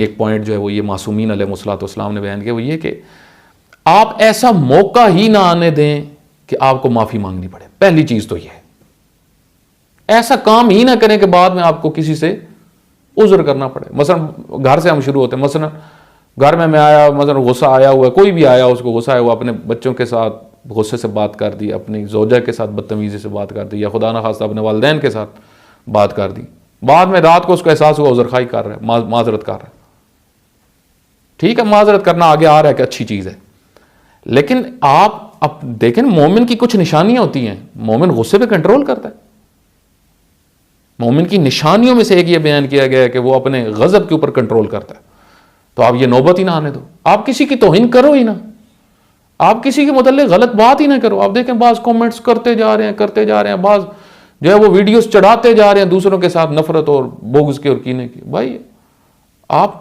ایک پوائنٹ جو ہے وہ یہ معصومین علیہ الصلوۃ والسلام نے بیان کیا، وہ یہ کہ آپ ایسا موقع ہی نہ آنے دیں کہ آپ کو معافی مانگنی پڑے. پہلی چیز تو یہ ہے، ایسا کام ہی نہ کریں کہ بعد میں آپ کو کسی سے عذر کرنا پڑے. مثلا گھر سے ہم شروع ہوتے ہیں، مثلا گھر میں آیا، مثلا غصہ آیا ہوا ہے، کوئی بھی آیا اس کو غصہ آیا ہوا، اپنے بچوں کے ساتھ غصے سے بات کر دی، اپنی زوجہ کے ساتھ بدتمیزی سے بات کر دی، یا خدا نخواستہ اپنے والدین کے ساتھ بات کر دی، بعد میں رات کو اس کو احساس ہوا عذر خواہی کر رہا ہے، معذرت کر رہا ہے. ٹھیک ہے، معذرت کرنا آگے آ رہا ہے کہ اچھی چیز ہے، لیکن آپ اب دیکھیں مومن کی کچھ نشانیاں ہوتی ہیں. مومن غصے پہ کنٹرول کرتا ہے. مومن کی نشانیوں میں سے ایک یہ بیان کیا گیا ہے کہ وہ اپنے غضب کے اوپر کنٹرول کرتا ہے. تو آپ یہ نوبت ہی نہ آنے دو، آپ کسی کی توہین کرو ہی نہ، آپ کسی کے متعلق غلط بات ہی نہ کرو. آپ دیکھیں بعض کومنٹس کرتے جا رہے ہیں، بعض جو ہے وہ ویڈیوز چڑھاتے جا رہے ہیں دوسروں کے ساتھ نفرت اور بغض کے اور کینے کی. بھائی آپ